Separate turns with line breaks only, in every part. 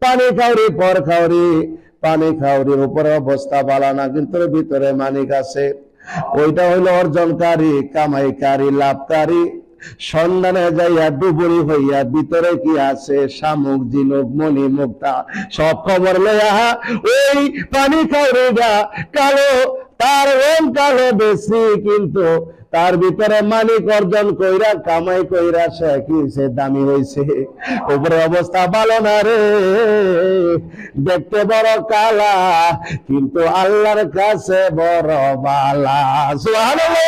পানি খাওরি পর খাওরি, পানি খাওরির উপরে অবস্থা ভালো না, কিন্তু ভিতরে মানিক আছে। ওইটা হইলো অর্জনকারী, কামাইকারী, লাভকারী। সন্ধানে যাইয়া ডুবুরি হইয়া ভিতরে কি আছে, শামুক, ঝিনুক, মণি, মুক্তা সব খবর লইয়া ওই পানি খাওরিটা কালো, তার রং কালো বেশি, কিন্তু তার ভিতরে মালিক অর্জন কইরা, কামাই কইরা সে কি সে দামি হইছে। উপরে অবস্থা ভালো না রে, দেখতে বড় কালা, কিন্তু আল্লাহর কাছে বড় বালা। সুবহানাল্লাহ।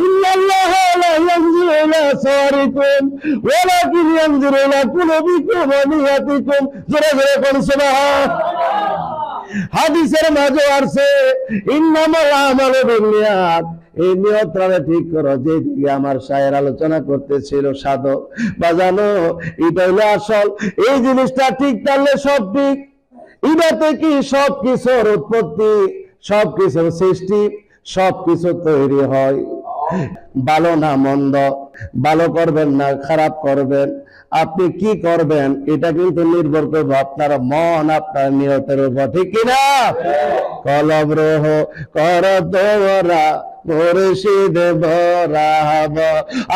ইন্নাল্লাহা লা ইয়ানজুরু ইলা সাওয়ারিকুম ওয়ালাকিন ইয়ানজুরু ইলা কুলুবিকুম ওয়া নিয়াতিকুম। জোরে জোরে কোন সুবহানাল্লাহ। হাদিসের মাঝে আছে ইন্নামাল আমালু বিন্নিয়াত, এই নিয়তটা ঠিক করো। যেদিকে আমার শায়ের আলোচনা করতেছিল সাধক বাজানো, এটা হলো আসল। এই জিনিসটা ঠিক থাকলে সব ঠিক। ইবাতে কি সবকিছুর উৎপত্তি, সবকিছুর সৃষ্টি, সবকিছু তৈরি হয়। ভালো না মন্দ, ভালো করবেন না খারাপ করবেন, আপনি কি করবেন এটা কিন্তু নির্ভর করবে আপনার মন, আপনার নিয়তের উপর, ঠিক কিনা? কলব রহ কর তোরা মুর্শিদ বরাব,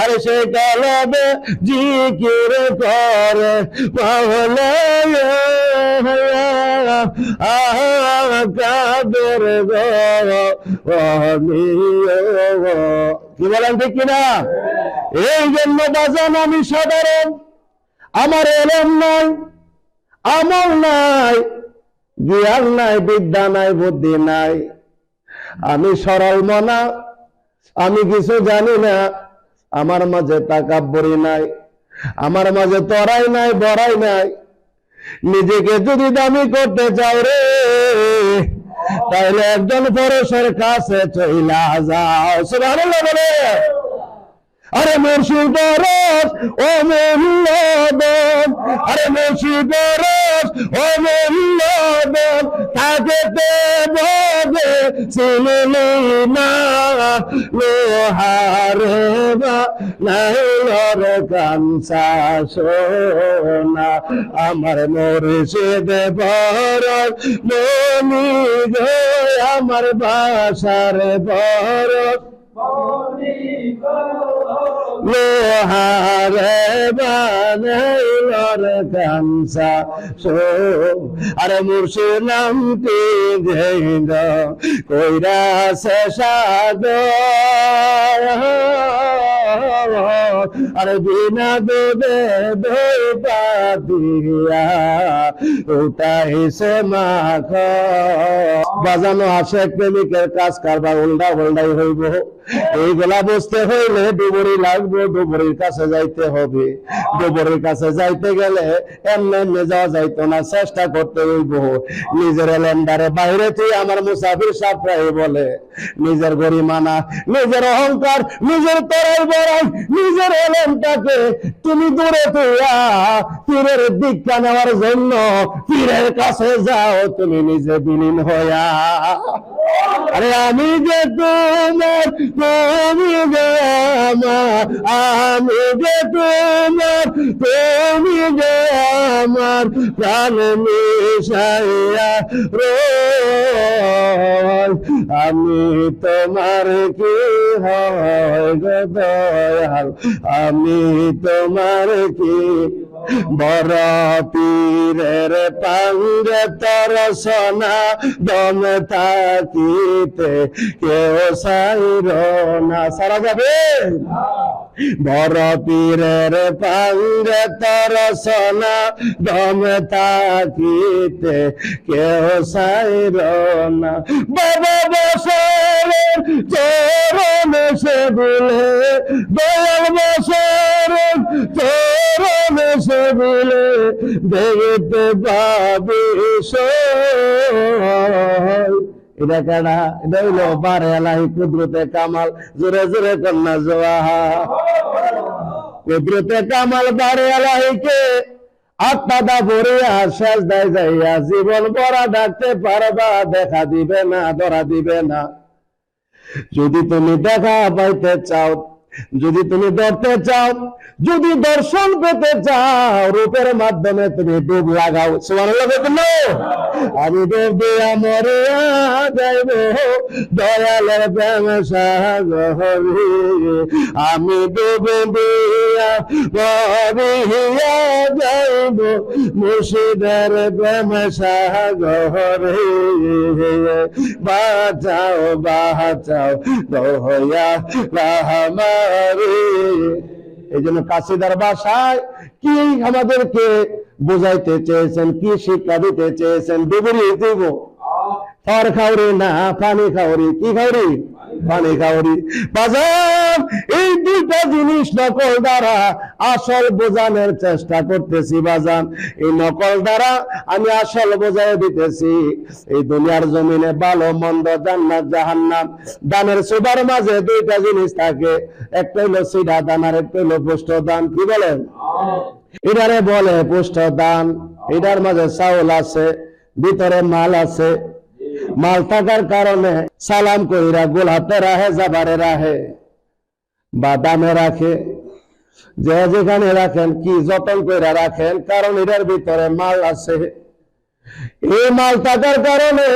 আর সে কলবে জিকির করে মাওলা কাদের কি বলেন, ঠিক কিনা? এই জন্য বাজান আমি সাধারণ, আমার এলেম নাই, আমল নাই, জ্ঞান নাই, বিদ্যা নাই, বুদ্ধি নাই, আমি সরল মনা, আমি কিছু জানি না, আমার মাঝে তাকাব্বুরি নাই, আমার মাঝে তরাই নাই, বড়াই নাই। নিজেকে যদি দামি করতে চাও রে, তাহলে একজন পুরুষের কাছে চইলা যাও। সুবহানাল্লাহ বলে। আরে মুর্শিদ রস ও মূল্যবান, আরে মুর্শিদ রস ও মূল্যবান, থাকতে বদে চিনলি না লোহারে বা নাইলর কাঞ্চা সোনা, আমার মুর্শিদ বরস মনি গো, আমার বাসার বরস লোহারে বানাইলর কাঞ্চা সো। আরে মুর্শিদ নামটি ঘেন্দ কইরা সে সাগর, আরে বিনা দুধে দই পাতিয়া উঠাইছে মাখ। বাজানো আসে প্রেমিকের কাজ কারবার উল্টা উল্টাই হইব। এইগুলা বুঝতে হইলে ডুবুরি লাগবে, ডুবুরির কাছে যাইতে হবে। ডুবুরির কাছে যাইতে গেলে এমনি এমনি যাওয়া যাইতো না, চেষ্টা করতে হইব। নিজের এলেন্ডারে বাইরে তুই আমার মুসাফির সাপ্রাই বলে, নিজের গরিমানা, নিজের অহংকার, নিজের তরাই বড়াই, নিজের এলেনটাকে তুমি দূরে তুইয়া পীরের দীক্ষা নেওয়ার জন্য পীরের কাছে যাও তুমি নিজে বিলীন হইয়া। আরে আমি যে তোমার, তুমি যে আমার, আমি যে তোমার, তুমি যে আমার, প্রাণ মিশাইয়া রই, আমি তোমার কি হয় গো দয়াল, আমি তোমার কি। বড় পীরের পাঙ্গে তর সোনা দম থাকিতে কেউ সাইর না। সারা যাবে। বড় পীরের পাঙ্গে তর সোনা দম থাকিতে কেউ সাইর না। বাবা বছরের চরণ সে বলে, দয়াল বছরের চরণ সে বলে, দেখতে পাবি এটা কেনা, এটা হইলো বারে আলাহি কুদরতে কামাল। জোরে জোরে কন্যা জোয়াহা। কুদরতে কামাল বারে আলাহিকে আত্মাদা ভরিয়া শেষ দেয় যাইয়া জীবন ভরা ডাকতে পারবা, দেখা দিবে না, ধরা দিবে না। যদি তুমি দেখা পাইতে চাও, যদি তুমি ধরতে চাও, যদি দর্শন পেতে চাও, রূপের মাধ্যমে তুমি ডুব লাগাও। সুবহানাল্লাহ বলো। আমি ডুব দিয়া মরিয়া যাইব দয়ালের প্রেম সাগরে, আমি ডুব দিয়া মরিয়া যাইব মুর্শিদের প্রেম সাগরে, বাঁচাও বাঁচাও দয়া আমারে। এই জন্য কাসিদার ভাষায় কি আমাদেরকে বুঝাইতে চেয়েছেন, কি শিক্ষা দিতে চেয়েছেন? ডুবুরি দিব, ফর খাওরি না পানি খাওরি। কি খাওরি? পানি খাওরি। বাজান, এই দুইটা জিনিস নকল দ্বারা আসল বোঝানোর চেষ্টা করতেছি বাজান। এই নকল দ্বারা আমি আসল বোঝাই দিতেছি। এই দুনিয়ার জমিনে ভালো মন্দ, জান্নাত জাহান্নাম, দানের সুবার মাঝে দুইটা জিনিস থাকে, একটা হলো সিধা দান আর একটা হলো পুষ্ট দান। কি বলেন? এটারে বলে পুষ্ট দান। এটার মাঝে চাউল আছে, ভিতরে মাল আছে। মাল থাকার কারণে সালাম কইরা গোলাতে রাহে, জাবারে রাহে বা দামে রাখে, যে যেখানে রাখেন কি যতন কইরা রাখেন, কারণ এটার ভিতরে মাল আছে। এই মাল থাকার কারণে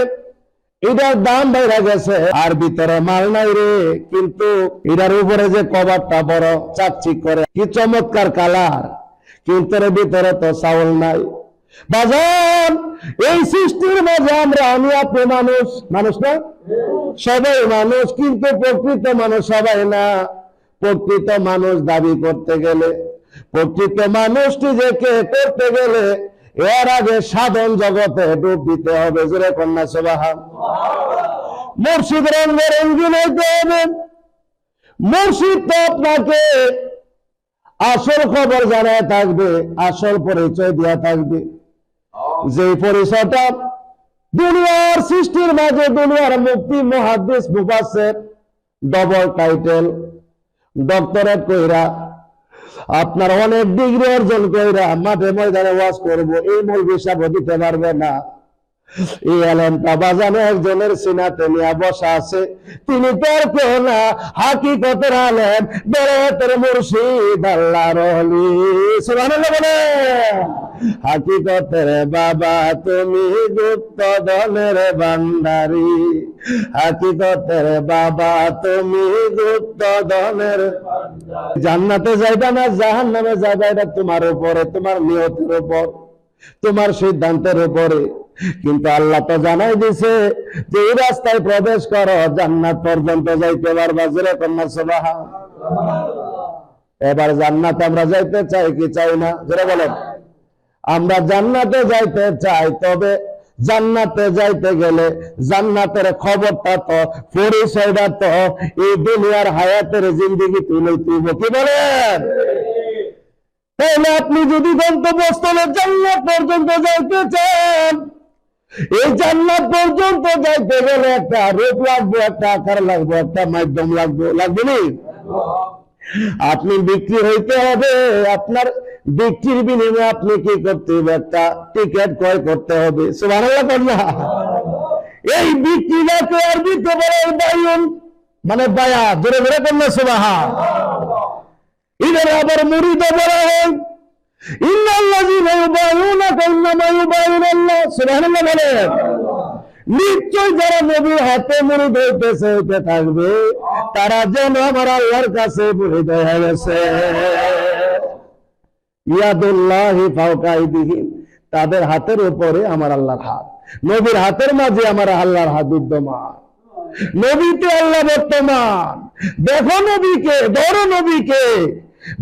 এটার দাম বেড়ে গেছে, আর ভিতরে মাল নাই রে। কিন্তু এটার উপরে যে কভারটা বড় চাকচিক করে, কি চমৎকার কালার, কিন্তু এর ভিতরে তো চাউল নাই। বাজান, এই সৃষ্টির মাঝে আমরা, আমি আপনি মানুষ, মানুষ না? সবাই মানুষ, কিন্তু প্রকৃত মানুষ সবাই না। প্রকৃত মানুষ দাবি করতে গেলে, প্রকৃত মানুষটি যে কে করতে গেলে এর আগে সাধন জগতে ডুব দিতে হবে। জোরে কন্যা সুবহান। মুর্শিদ রঙে রঙিন হইতে হবে। মুর্শিদ তো আপনাকে আসল খবর জানায় থাকবে, আসল পরিচয় দেওয়া থাকবে। যে পরিচয়টা দুনিয়ার সৃষ্টির মাঝে, দুনিয়ার মুফতি, মুহাদ্দিস, মুফাসসির, ডবল টাইটেল, ডক্টরেট কইরা, আপনার অনেক ডিগ্রি অর্জন কইরা মাঠে ময়দানে ওয়াজ করব, এই মৌলভী সাহেব দিতে পারবে না। এই আলেমটা বাজানো একজনের সিনাতে নিয়ে বসা আছে, তিনি তো আর কেউ না, হাকিকতের আলেম, বেরেতের মুর্শিদ আল্লাহর ওলি। সুবহানাল্লাহ বলে। হাকিকতের বাবা তুমি, গুপ্ত ধনের ভান্ডারী। হাকিকতের বাবা তুমি, গুপ্ত ধনের। জান্নাতে যাইবা না জাহান্নামে যাইবা, এটা তোমার উপরে, তোমার নিয়তের উপর, তোমার সিদ্ধান্তের উপরে। কিন্তু আল্লাহ তো জানাই দিছে যে এই রাস্তায় প্রবেশ করো, জান্নাত পর্যন্ত যাইতে পারবা। জোরে কন্যা সুবহান। এবার জান্নাতে আমরা যাইতে চাই কি চাই না? জোরে বলেন। আমরা জান্নাতে যাইতে চাই, তবে জান্নাতে যাইতে গেলে জান্নাতের খবরটা তো, পরিচয়টা তো এই দুনিয়ার হায়াতের জিন্দেগি তুলে তুলব। কি বলেন? তাহলে আপনি যদি গন্তব্যস্থলে জান্নাত পর্যন্ত যাইতে চান, এই জান্নাত পর্যন্ত যাইতে গেলে একটা রূপ লাগবে, একটা আকার লাগবে, একটা মাধ্যম লাগবে। লাগবে না? আপনি বিক্রি হইতে হবে, আপনার বিক্রির বিনিময়ে আপনি কি করতে হবে? একটা টিকিট ক্রয় করতে হবে। সুবহানাল্লাহ বলনা। এই বিক্রিটাকে আর দিতে পারে বায়ুন, মানে বায়া। জোরে জোরে বলনা সুবহান। এদের আবার মুরিদ বলা হয়, ইন্নাল্লাযীনা ইউবায়ুনাকা ইন্নামা ইউবায়ুনাল্লাহ। সুবহানাল্লাহ বলে। নিশ্চয় যারা নবীর হাতে মুরিদ হইতেছে, হইতে থাকবে, তারা যেন আমার আল্লাহর কাছে মুরিদ হয়ে গেছে। ইয়াদুল্লাহি ফাওকা আইদিহিম, তাদের হাতের উপরে আমার আল্লাহর হাত। নবীর হাতের মাঝে আমার আল্লাহর হাত বিদ্যমান। নবীতে আল্লাহ বর্তমান। দেখো নবীকে, ধরো নবীকে,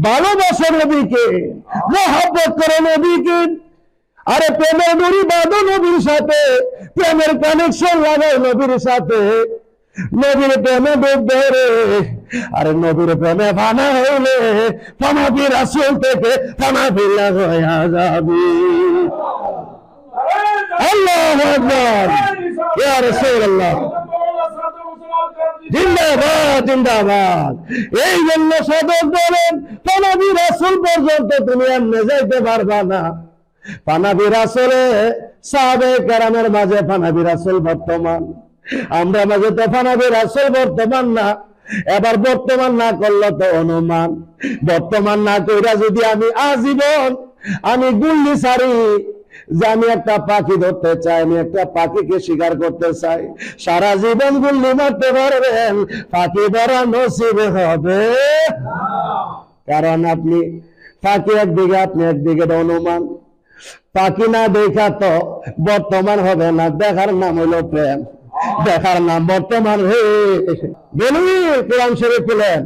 ভালোবাসো নবীকে, মহব্বত করো নবীকে। আরে প্রেমের দড়ি বাঁধো নবীর সাথে, প্রেমের কানেকশন লাগাও নবীর সাথে। নবীর প্রেমে ডুব ধরে, আরে নবীর প্রেমে ফানা হইলে ফানাবি রাসূল থেকে ফানাবি হইয়া যাবি। আল্লাহু আকবার, ইয়া রাসূলুল্লাহ। জিন্দাবাদ জিন্দাবাদ। এই জন্য সাধক বলেন, ফানাবি রাসূল পর্যন্ত তুমি এমনি যাইতে পারবা না। ফানাবি রাসূলে, সাহাবায়ে কেরামের মাঝে ফানাবি রাসূল বর্তমান, আমরা মাঝে তো ফানাবি রাসূল বর্তমান না। এবার বর্তমান না করলে তো অনুমান, বর্তমান না কইরা যদি আমি আজীবন আমি গুল্লি ছাড়ি যে আমি একটা পাখি ধরতে চাই, আমি একটা পাখিকে শিকার করতে চাই, সারা জীবন গুল্লি মারতে পারবেন, পাখি ধরা নসিব হবে? কারণ আপনি পাখি একদিকে, আপনি একদিকে, অনুমান। পাখি না দেখা তো বর্তমান হবে না, দেখার নাম হইল প্রেম, দেখার নাম বর্তমান। হে বলি কোরআন শরীফ বলেন,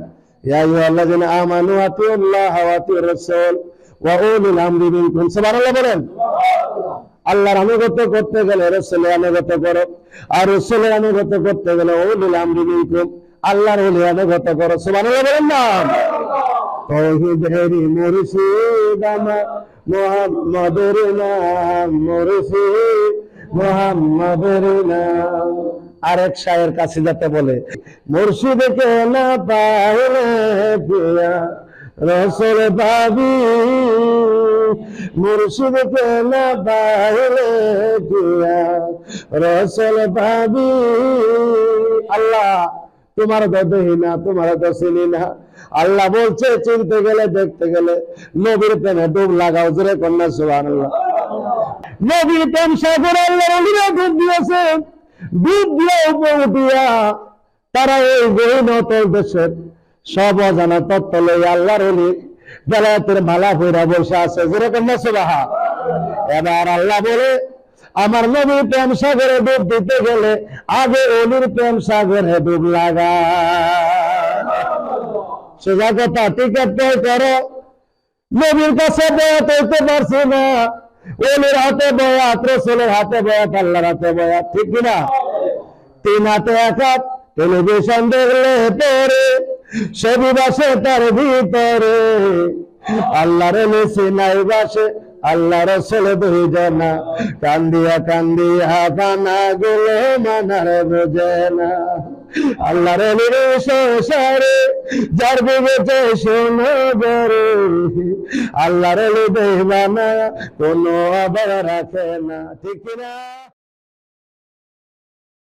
ইয়া আইয়ুহাল্লাযিনা আমানু আতিউল্লাহ ওয়া আতিউর রাসূল ওয়া উলিল আমরি মিনকুম। সুবহানাল্লাহ বলেন। আল্লাহর আনুগত্য করতে গেলে রাসূলের আনুগত্য করো, আর রাসূলের আনুগত্য করতে গেলে উলিল আমরি মিনকুম, আল্লাহর ওলি আনুগত্য করো। সুবহানাল্লাহ বলেন না? তৌহিদের মুর্শিদ আমার মুহাম্মদের নাম, মুর্শিদ মুহাম্মদের নাম। আরেক শায়ের কাছে যাতে বলে, মুর্শিদকে না পাইলে পিয়া রসুল পাবি, মুর্শিদকে না পাইলে পিয়া রসুল পাবি। আল্লাহ তোমার তো দেখি না, তোমার তো চিনি না। আল্লাহ বলছে চিনতে গেলে, দেখতে গেলে নবীর প্রেমে ডুব লাগাও। জোরে কন্যা সুবহানাল্লাহ। নবীর প্রেম সাগরে আল্লাহর ওলিরা ডুব দিয়েছে, ডুব দিয়ে উপরে উঠিয়া তারা এই গহীন অতল দেশের সব অজানা তত্ত্ব লই আল্লাহর ওলি বেলায়েতের মালা পইরা বসে আছে। জোরে কন্যা সুবহানাল্লাহ। এবার আল্লাহ বলে, আমার নবীর প্রেম সাগরে ডুব দিতে গেলে আগে ওলির প্রেম সাগরে ডুব লাগা। সোজা কথা, টিকেট তৈরি করো। নবীর কাছে বয়াত হইতে পারছি না, ওলির হাতে বয়াত, রাসূলের হাতে বয়াত, আল্লাহর হাতে বয়াত, ঠিক কিনা? তিন হাতে এক হাত, টেলিভিশন দেখলে পরে ছবি বাসে তার ভিতরে, আল্লাহর ওলি নাই বাসে, আল্লাহ রাসূল বুঝেনা, কান্দিয়া কান্দিয়া কানা গুলো মানার বোঝে না। আল্লাহর ওলির সংসারে যার বিবেচে শোনো বরে, আল্লাহর ওলি দেবানা কোনো আবার রাখে না, ঠিক কিনা?